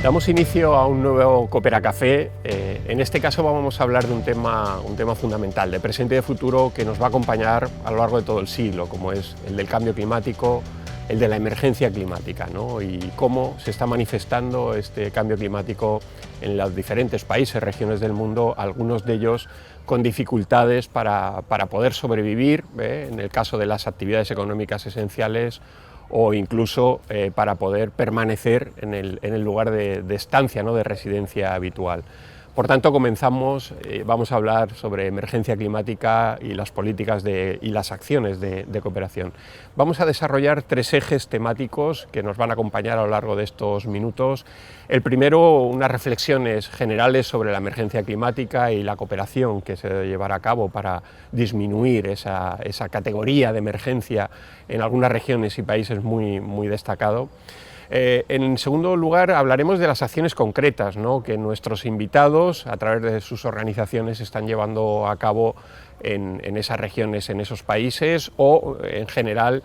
Damos inicio a un nuevo Coopera Café. En este caso vamos a hablar de un tema fundamental, de presente y de futuro, que nos va a acompañar a lo largo de todo el siglo, como es el del cambio climático, el de la emergencia climática, ¿no? Y cómo se está manifestando este cambio climático en los diferentes países, regiones del mundo, algunos de ellos con dificultades para poder sobrevivir, en el caso de las actividades económicas esenciales, o incluso para poder permanecer en el lugar de estancia, ¿no?, de residencia habitual. Por tanto, vamos a hablar sobre emergencia climática y las políticas y las acciones de cooperación. Vamos a desarrollar 3 ejes temáticos que nos van a acompañar a lo largo de estos minutos. El primero, unas reflexiones generales sobre la emergencia climática y la cooperación que se debe llevar a cabo para disminuir esa categoría de emergencia en algunas regiones y países muy destacado. En segundo lugar, hablaremos de las acciones concretas, ¿no?, que nuestros invitados, a través de sus organizaciones, están llevando a cabo en esas regiones, en esos países, o en general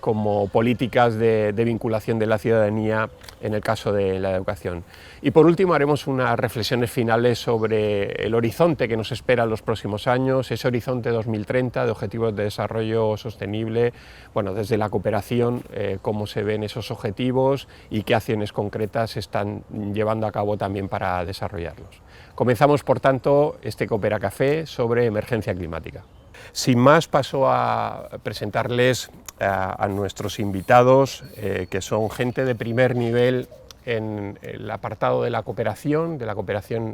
como políticas de vinculación de la ciudadanía en el caso de la educación. Y por último haremos unas reflexiones finales sobre el horizonte que nos espera en los próximos años, ese horizonte 2030 de Objetivos de Desarrollo Sostenible, bueno, desde la cooperación, cómo se ven esos objetivos y qué acciones concretas se están llevando a cabo también para desarrollarlos. Comenzamos, por tanto, este Coopera Café sobre emergencia climática. Sin más, paso a presentarles a nuestros invitados, que son gente de primer nivel en el apartado de la cooperación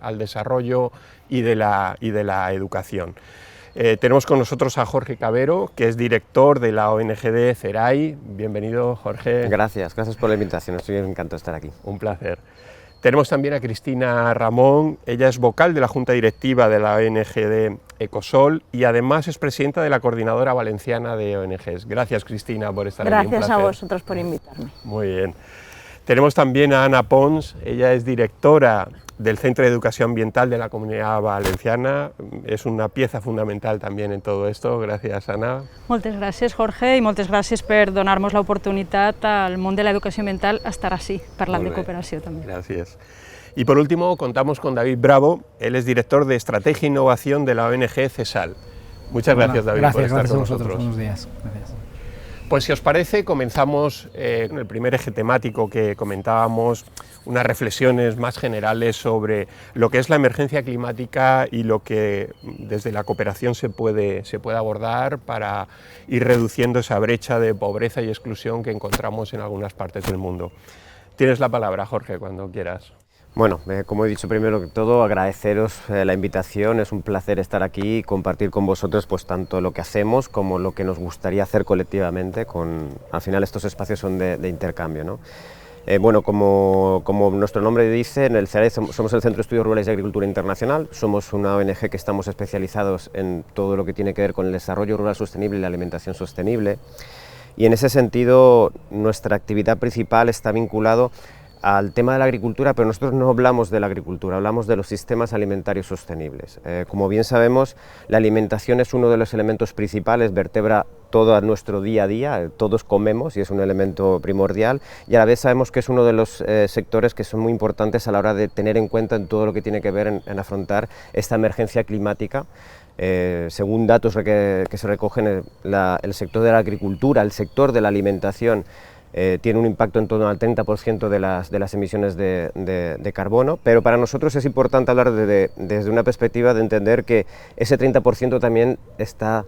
al desarrollo y de la educación. Tenemos con nosotros a Jorge Cabero, que es director de la ONG CERAI. Bienvenido, Jorge. Gracias por la invitación, estoy encantado de estar aquí. Un placer. Tenemos también a Cristina Ramón, ella es vocal de la Junta Directiva de la ONG Ecosol y además es presidenta de la Coordinadora Valenciana de ONGs. Gracias, Cristina, por estar aquí. Gracias a vosotros por invitarme. Muy bien. Tenemos también a Ana Pons, ella es directora del Centro de Educación Ambiental de la Comunidad Valenciana, és una pieza fundamental també en tot esto. Gràcies, Ana. Moltes gràcies, Jorge, i moltes gràcies per donar-nos l'oportunitat al món de l'educació ambiental a estar així, parlant de cooperació també. Gracias. Y por último, contamos con David Bravo, él es director de Estrategia e Innovación de la ONG CESAL. Muchas gracias, David, por estar con nosotros. Buenos días. Gracias. Pues si os parece, comenzamos con el primer eje temático que comentábamos, unas reflexiones más generales sobre lo que es la emergencia climática y lo que desde la cooperación se puede abordar para ir reduciendo esa brecha de pobreza y exclusión que encontramos en algunas partes del mundo. Tienes la palabra, Jorge, cuando quieras. Bueno, como he dicho, primero que todo, agradeceros la invitación, es un placer estar aquí y compartir con vosotros pues tanto lo que hacemos como lo que nos gustaría hacer colectivamente, al final estos espacios son de intercambio, ¿no? Bueno, como nuestro nombre dice, en el CERAI somos el Centro de Estudios Rurales y Agricultura Internacional, somos una ONG que estamos especializados en todo lo que tiene que ver con el desarrollo rural sostenible y la alimentación sostenible, y en ese sentido nuestra actividad principal está vinculado al tema de la agricultura, pero nosotros no hablamos de la agricultura, hablamos de los sistemas alimentarios sostenibles. Como bien sabemos, la alimentación es uno de los elementos principales, vertebra todo nuestro día a día, todos comemos y es un elemento primordial, y a la vez sabemos que es uno de los sectores que son muy importantes a la hora de tener en cuenta en todo lo que tiene que ver en afrontar esta emergencia climática. Según datos que se recogen, el sector de la agricultura, el sector de la alimentación, tiene un impacto en torno al 30% de las emisiones de carbono, pero para nosotros es importante hablar desde una perspectiva de entender que ese 30% también está,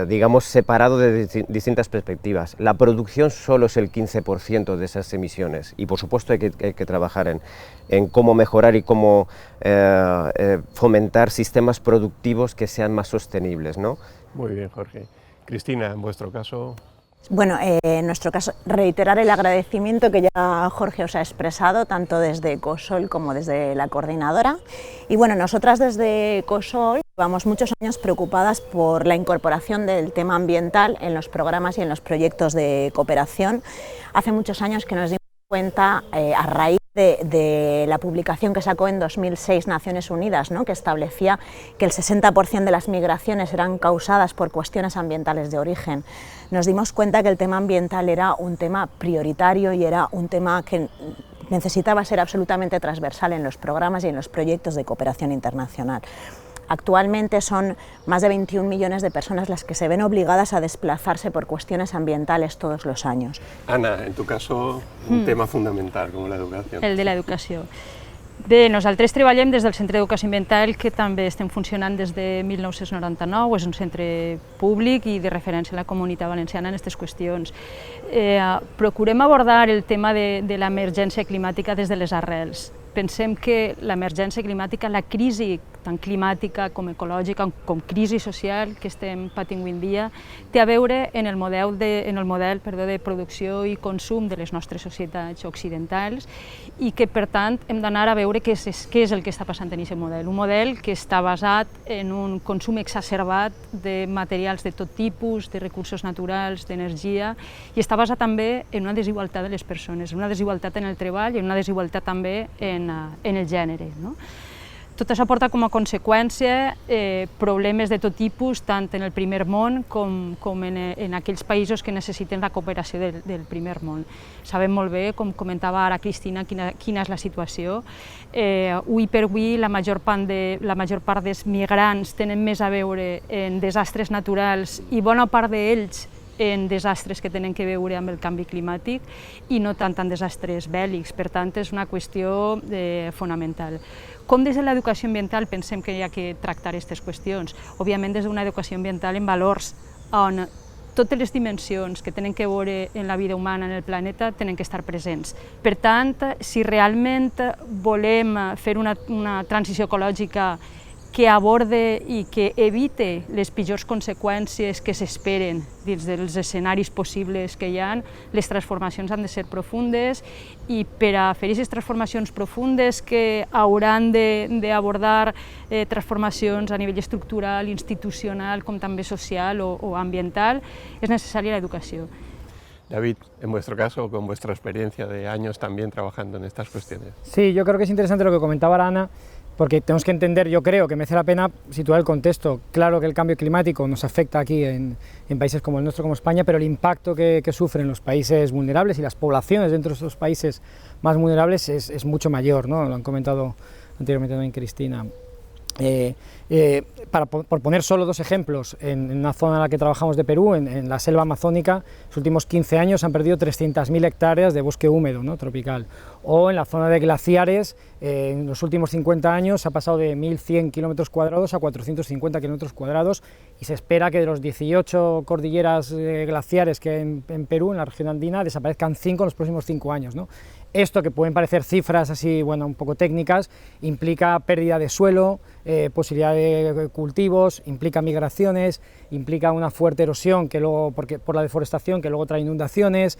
digamos, separado de distintas perspectivas. La producción solo es el 15% de esas emisiones y por supuesto hay que trabajar en cómo mejorar y cómo fomentar sistemas productivos que sean más sostenibles, ¿no? Muy bien, Jorge. Cristina, en vuestro caso... Bueno, en nuestro caso, reiterar el agradecimiento que ya Jorge os ha expresado, tanto desde Ecosol como desde la coordinadora. Y bueno, nosotras desde Ecosol llevamos muchos años preocupadas por la incorporación del tema ambiental en los programas y en los proyectos de cooperación. Hace muchos años que nos dimos cuenta, a raíz de la publicación que sacó en 2006 Naciones Unidas, ¿no?, que establecía que el 60% de las migraciones eran causadas por cuestiones ambientales de origen. Nos dimos cuenta que el tema ambiental era un tema prioritario y era un tema que necesitaba ser absolutamente transversal en los programas y en los proyectos de cooperación internacional. Actualmente son más de 21 millones de personas las que se ven obligadas a desplazarse por cuestiones ambientales todos los años. Ana, en tu caso, un tema fundamental como la educación. El de l'educació. Bé, nosaltres treballem des del Centre d'Educació Ambiental, que també estem funcionant des de 1999, és un centre públic i de referència a la Comunitat Valenciana en aquestes qüestions. Procurem abordar el tema de l'emergència climàtica des de les arrels. Pensem que l'emergència climàtica, la crisi tant climàtica com ecològica, com crisi social que estem patint avui en dia, té a veure en el model de producció i consum de les nostres societats occidentals i que, per tant, hem d'anar a veure què és el que està passant en aquest model. Un model que està basat en un consum exacerbat de materials de tot tipus, de recursos naturals, d'energia, i està basat també en una desigualtat de les persones, una desigualtat en el treball i una desigualtat també en el gènere. Tot això porta com a conseqüència problemes de tot tipus, tant en el primer món com en aquells països que necessiten la cooperació del primer món. Sabem molt bé, com comentava ara Cristina, quina és la situació. Avui per avui la major part dels migrants tenen més a veure en desastres naturals i bona part d'ells en desastres que tenen que veure amb el canvi climàtic i no tant en desastres bèl·lics. Per tant, és una qüestió fonamental. Com des de l'educació ambiental pensem que hi ha que tractar aquestes qüestions? Òbviament des d'una educació ambiental en valors, on totes les dimensions que tenen que veure en la vida humana en el planeta tenen que estar presents. Per tant, si realment volem fer una transició ecològica que aborde i que evite les pitjors conseqüències que s'esperen dins dels escenaris possibles que hi ha, les transformacions han de ser profundes i per a fer aquestes transformacions profundes que hauran d'abordar transformacions a nivell estructural, institucional, com també social o ambiental, és necessària l'educació. David, en vuestro caso, con vuestra experiencia de años también trabajando en estas cuestiones. Sí, yo creo que es interesante lo que comentaba Ana, porque tenemos que entender, yo creo que merece la pena situar el contexto. Claro que el cambio climático nos afecta aquí en países como el nuestro, como España, pero el impacto que sufren los países vulnerables y las poblaciones dentro de estos países más vulnerables es mucho mayor, ¿no? Lo han comentado anteriormente también Cristina. Por poner solo dos ejemplos, en una zona en la que trabajamos de Perú, en la selva amazónica, los últimos 15 años han perdido 300.000 hectáreas de bosque húmedo, ¿no? Tropical. O en la zona de glaciares, en los últimos 50 años ha pasado de 1.100 kilómetros cuadrados a 450 kilómetros cuadrados y se espera que de los 18 cordilleras glaciares que hay en Perú, en la región andina, desaparezcan 5 en los próximos 5 años, ¿no? Esto, que pueden parecer cifras así, bueno, un poco técnicas, implica pérdida de suelo, posibilidad de cultivos, implica migraciones, implica una fuerte erosión que luego, por la deforestación, que luego trae inundaciones.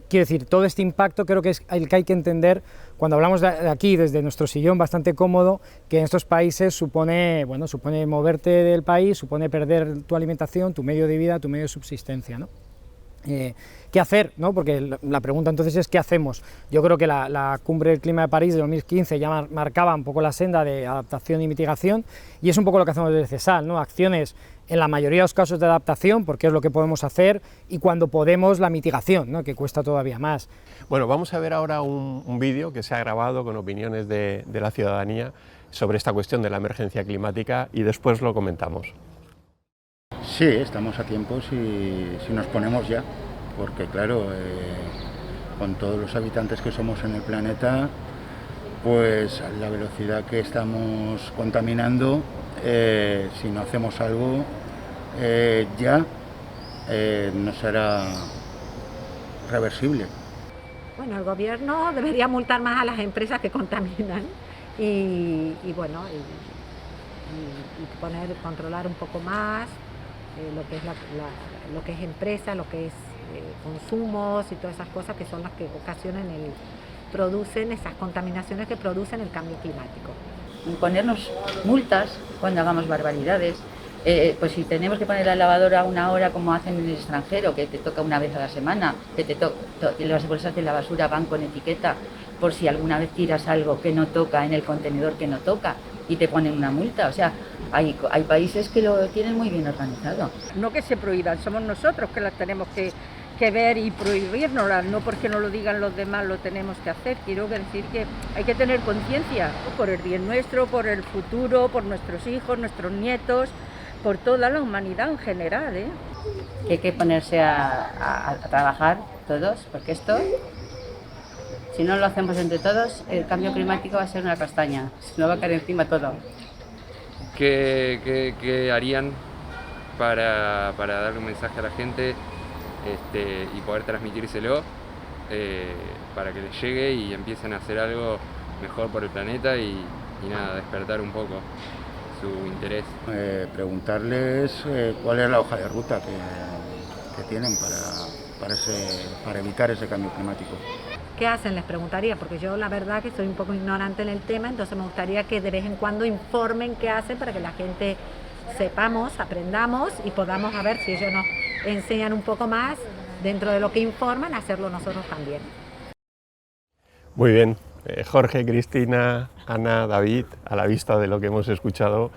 Quiero decir, todo este impacto creo que es el que hay que entender cuando hablamos de aquí, desde nuestro sillón bastante cómodo, que en estos países supone moverte del país, supone perder tu alimentación, tu medio de vida, tu medio de subsistencia, ¿no? ¿Qué hacer? ¿No? Porque la pregunta entonces es ¿qué hacemos? Yo creo que la Cumbre del Clima de París de 2015 ya marcaba un poco la senda de adaptación y mitigación, y es un poco lo que hacemos desde CESAL, ¿no? Acciones en la mayoría de los casos de adaptación, porque es lo que podemos hacer, y cuando podemos la mitigación, ¿no? Que cuesta todavía más. Bueno, vamos a ver ahora un vídeo que se ha grabado con opiniones de la ciudadanía sobre esta cuestión de la emergencia climática y después lo comentamos. Sí, estamos a tiempo si nos ponemos ya, porque claro, con todos los habitantes que somos en el planeta, pues a la velocidad que estamos contaminando, si no hacemos algo ya, no será reversible. Bueno, el gobierno debería multar más a las empresas que contaminan y controlar un poco más lo que es empresa, lo que es consumos y todas esas cosas que son las que producen esas contaminaciones que producen el cambio climático. Ponernos multas cuando hagamos barbaridades, pues si tenemos que poner la lavadora 1 hora como hacen en el extranjero, que te toca una vez a la semana, que las bolsas de la basura van con etiqueta por si alguna vez tiras algo que no toca en el contenedor que no toca y te ponen una multa. O sea, hay países que lo tienen muy bien organizado. No que se prohíban, somos nosotros que las tenemos que que ver y prohibírnoslas, no porque no lo digan los demás lo tenemos que hacer. Quiero decir que hay que tener conciencia por el bien nuestro, por el futuro, por nuestros hijos, nuestros nietos, por toda la humanidad en general, ¿eh? Que hay que ponerse a trabajar todos, porque esto, si no lo hacemos entre todos, el cambio climático va a ser una castaña, se nos va a caer encima todo. ¿Qué harían para darle un mensaje a la gente y poder transmitírselo para que les llegue y empiecen a hacer algo mejor por el planeta y nada, despertar un poco su interés? Preguntarles cuál es la hoja de ruta que tienen para evitar ese cambio climático. ¿Qué hacen? Les preguntaría, porque yo la verdad que soy un poco ignorante en el tema, entonces me gustaría que de vez en cuando informen qué hacen para que la gente sepamos, aprendamos y podamos, a ver si ellos nos enseñan un poco más dentro de lo que informan, hacerlo nosotros también. Muy bien. Jorge, Cristina, Ana, David, a la vista de lo que hemos escuchado,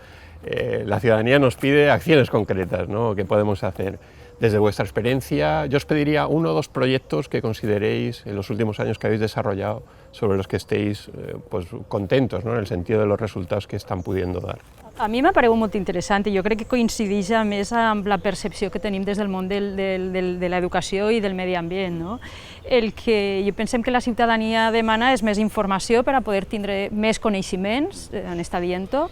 la ciudadanía nos pide acciones concretas, ¿no? ¿Qué podemos hacer? Desde vuestra experiencia, yo os pediría 1 o 2 proyectos que consideréis en los últimos años que habéis desarrollado sobre los que estéis pues, contentos, no? En el sentido de los resultados que están pudiendo dar. A mi m'ha paregut molt interessant i jo crec que coincideix més amb la percepció que tenim des del món de l'educació i del medi ambient. No? El que jo pensem que la ciutadania demana és més informació per a poder tindre més coneixements, està dient-ho,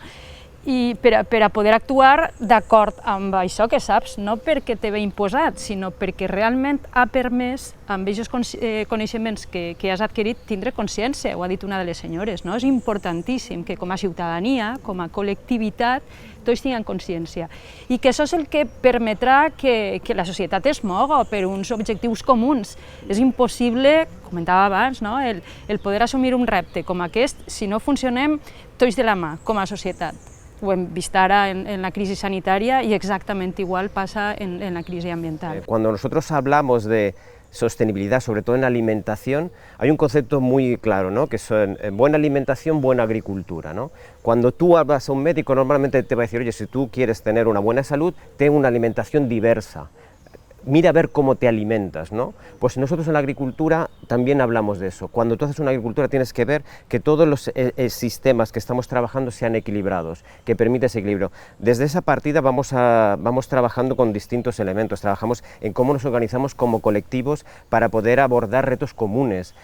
i per a poder actuar d'acord amb això que saps, no perquè te ve imposat, sinó perquè realment ha permès, amb aquests coneixements que has adquirit, tindre consciència, ho ha dit una de les senyores, no? És importantíssim que com a ciutadania, com a col·lectivitat, tots tinguem consciència. I que això és el que permetrà que la societat es moga per uns objectius comuns. És impossible, comentava abans, no? el poder assumir un repte com aquest si no funcionem tots de la mà, com a societat. Ho hem vist ara en la crisis sanitaria y exactamente igual pasa en la crisis ambiental. Cuando nosotros hablamos de sostenibilidad, sobre todo en alimentación, hay un concepto muy claro, ¿no? Que son buena alimentación, buena agricultura, ¿no? Cuando tú vas a un médico normalmente te va a decir, oye, si tú quieres tener una buena salud, ten una alimentación diversa. Mira a ver cómo te alimentas, ¿no? Pues nosotros en la agricultura también hablamos de eso. Cuando tú haces una agricultura tienes que ver que todos los sistemas que estamos trabajando sean equilibrados, que permite ese equilibrio. Desde esa partida vamos trabajando con distintos elementos, trabajamos en cómo nos organizamos como colectivos para poder abordar retos comunes,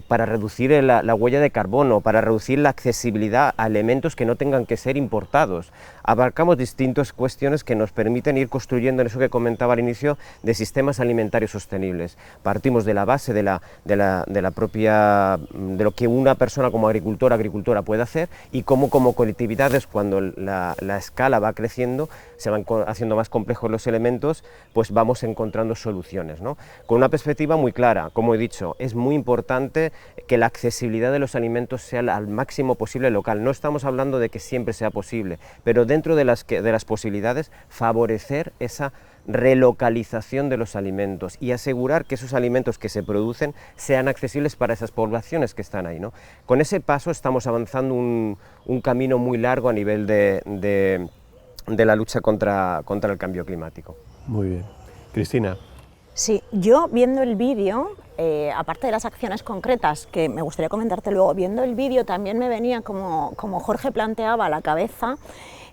para reducir la huella de carbono, para reducir la accesibilidad a elementos que no tengan que ser importados. Abarcamos distintas cuestiones que nos permiten ir construyendo en eso que comentaba al inicio, de sistemas alimentarios sostenibles. Partimos de la base de lo que una persona como agricultora puede hacer y cómo como colectividades, cuando la escala va creciendo, se van haciendo más complejos los elementos, pues vamos encontrando soluciones, ¿no? Con una perspectiva muy clara, como he dicho, es muy importante que la accesibilidad de los alimentos sea al máximo posible local. No estamos hablando de que siempre sea posible, pero dentro de las posibilidades favorecer esa relocalización de los alimentos y asegurar que esos alimentos que se producen sean accesibles para esas poblaciones que están ahí, ¿no? Con ese paso estamos avanzando un camino muy largo a nivel de la lucha contra el cambio climático. Muy bien. Cristina. Sí, yo viendo el vídeo, aparte de las acciones concretas que me gustaría comentarte luego, viendo el vídeo también me venía, como Jorge planteaba, a la cabeza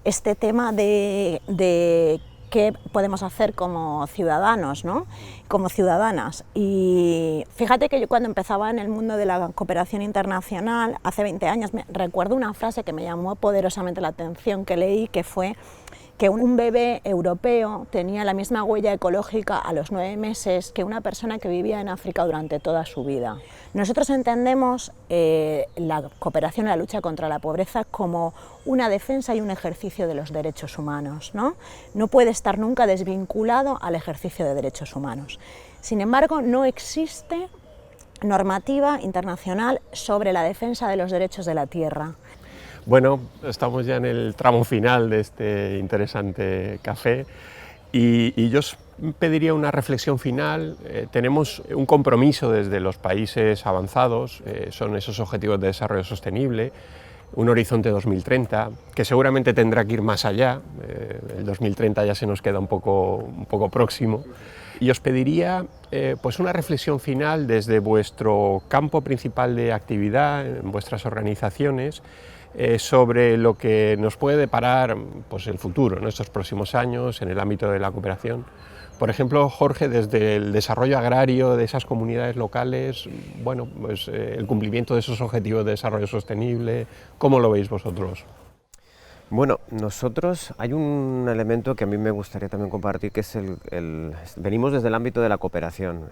este tema de qué podemos hacer como ciudadanos, ¿no? Como ciudadanas. Y fíjate que yo cuando empezaba en el mundo de la cooperación internacional, hace 20 años, recuerdo una frase que me llamó poderosamente la atención, que leí, que fue que un bebé europeo tenía la misma huella ecológica a los 9 meses que una persona que vivía en África durante toda su vida. Nosotros entendemos la cooperación y la lucha contra la pobreza como una defensa y un ejercicio de los derechos humanos, ¿no? No puede estar nunca desvinculado al ejercicio de derechos humanos. Sin embargo, no existe normativa internacional sobre la defensa de los derechos de la tierra. Bueno, estamos ya en el tramo final de este interesante café y yo os pediría una reflexión final. Tenemos un compromiso desde los países avanzados, son esos objetivos de desarrollo sostenible, un horizonte 2030, que seguramente tendrá que ir más allá, el 2030 ya se nos queda un poco próximo. Y os pediría pues una reflexión final desde vuestro campo principal de actividad, en vuestras organizaciones, sobre lo que nos puede deparar pues, el futuro, en estos próximos años, en el ámbito de la cooperación. Por ejemplo, Jorge, desde el desarrollo agrario de esas comunidades locales, bueno, pues, el cumplimiento de esos objetivos de desarrollo sostenible, ¿cómo lo veis vosotros? Bueno, nosotros hay un elemento que a mí me gustaría también compartir, que es venimos desde el ámbito de la cooperación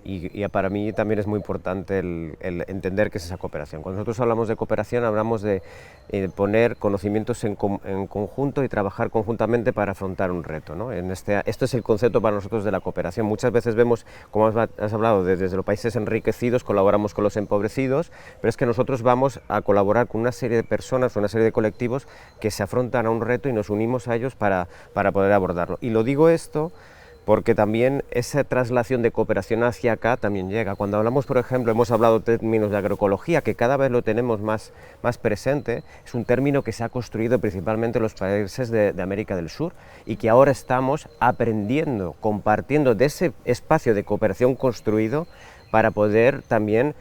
y para mí también es muy importante el entender qué es esa cooperación. Cuando nosotros hablamos de cooperación hablamos de poner conocimientos en conjunto y trabajar conjuntamente para afrontar un reto, ¿no? Esto es el concepto para nosotros de la cooperación. Muchas veces vemos, como has hablado, desde los países enriquecidos colaboramos con los empobrecidos, pero es que nosotros vamos a colaborar con una serie de personas, una serie de colectivos que se afrontan a un reto y nos unimos a ellos para poder abordarlo. Y lo digo esto porque también esa traslación de cooperación hacia acá también llega. Cuando hablamos, por ejemplo, hemos hablado de términos de agroecología, que cada vez lo tenemos más presente, es un término que se ha construido principalmente en los países de América del Sur y que ahora estamos aprendiendo, compartiendo de ese espacio de cooperación construido para poder también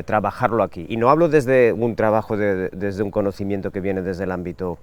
trabajarlo aquí. Y no hablo desde un trabajo, desde un conocimiento que viene desde el ámbito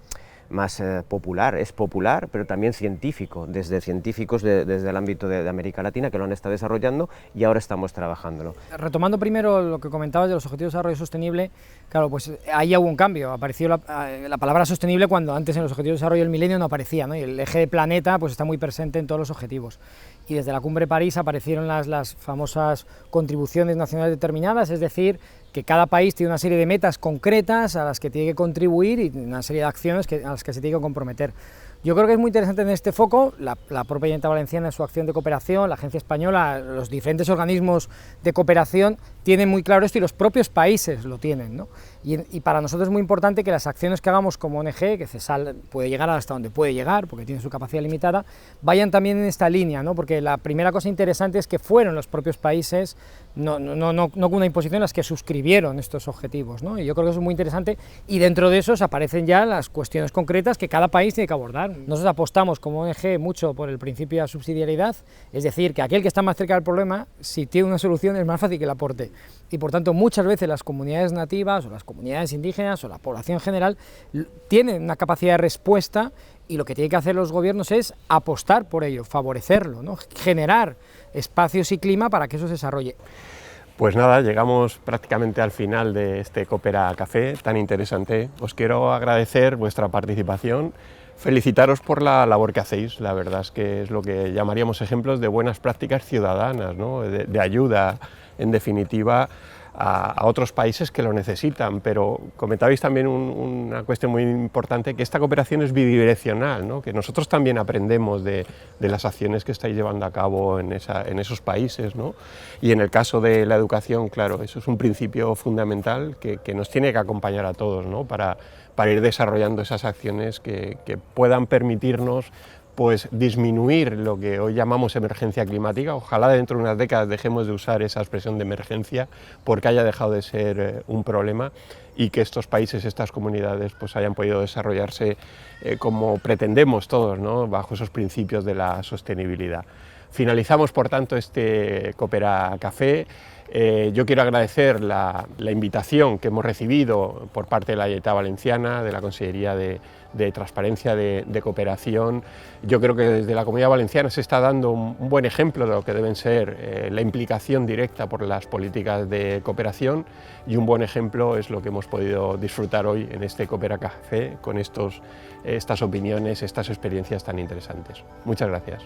más popular, es popular, pero también científico, desde científicos desde el ámbito de América Latina que lo han estado desarrollando y ahora estamos trabajándolo. Retomando primero lo que comentabas de los Objetivos de Desarrollo Sostenible, claro, pues ahí hubo un cambio, apareció la palabra sostenible cuando antes en los Objetivos de Desarrollo del Milenio no aparecía, ¿no? Y el eje de planeta pues está muy presente en todos los objetivos. Y desde la Cumbre de París aparecieron las famosas contribuciones nacionales determinadas, es decir, que cada país tiene una serie de metas concretas a las que tiene que contribuir y una serie de acciones a las que se tiene que comprometer. Yo creo que es muy interesante en este foco, la propia Generalitat Valenciana en su acción de cooperación, la Agencia Española, los diferentes organismos de cooperación tienen muy claro esto y los propios países lo tienen, ¿no? Y para nosotros es muy importante que las acciones que hagamos como ONG, que CESAL puede llegar hasta donde puede llegar, porque tiene su capacidad limitada, vayan también en esta línea, ¿no? Porque la primera cosa interesante es que fueron los propios países, no con una imposición, las que suscribieron estos objetivos, ¿no? Y yo creo que eso es muy interesante y dentro de esos aparecen ya las cuestiones concretas que cada país tiene que abordar. Nosotros apostamos como ONG mucho por el principio de subsidiariedad, es decir, que aquel que está más cerca del problema, si tiene una solución es más fácil que la aporte. Y por tanto muchas veces las comunidades nativas o las comunidades indígenas o la población en general tienen una capacidad de respuesta y lo que tienen que hacer los gobiernos es apostar por ello, favorecerlo, ¿no? Generar espacios y clima para que eso se desarrolle. Pues nada, llegamos prácticamente al final de este Coopera Café tan interesante. Os quiero agradecer vuestra participación, felicitaros por la labor que hacéis, la verdad es que es lo que llamaríamos ejemplos de buenas prácticas ciudadanas, ¿no? de ayuda, en definitiva, a otros países que lo necesitan, pero comentabais también una cuestión muy importante, que esta cooperación es bidireccional, ¿no? Que nosotros también aprendemos de las acciones que estáis llevando a cabo en esos países, ¿no? Y en el caso de la educación, claro, eso es un principio fundamental que nos tiene que acompañar a todos, ¿no? Para ir desarrollando esas acciones que puedan permitirnos pues disminuir lo que hoy llamamos emergencia climática. Ojalá dentro de unas décadas dejemos de usar esa expresión de emergencia porque haya dejado de ser un problema y que estos países, estas comunidades pues hayan podido desarrollarse como pretendemos todos, ¿no? Bajo esos principios de la sostenibilidad. Finalizamos por tanto este Coopera Café. Yo quiero agradecer la invitación que hemos recibido por parte de la Generalitat Valenciana, de la Consellería de Transparencia, de Cooperación. Yo creo que desde la Comunidad Valenciana se está dando un buen ejemplo de lo que deben ser la implicación directa por las políticas de cooperación y un buen ejemplo es lo que hemos podido disfrutar hoy en este Coopera Café con estas opiniones, estas experiencias tan interesantes. Muchas gracias.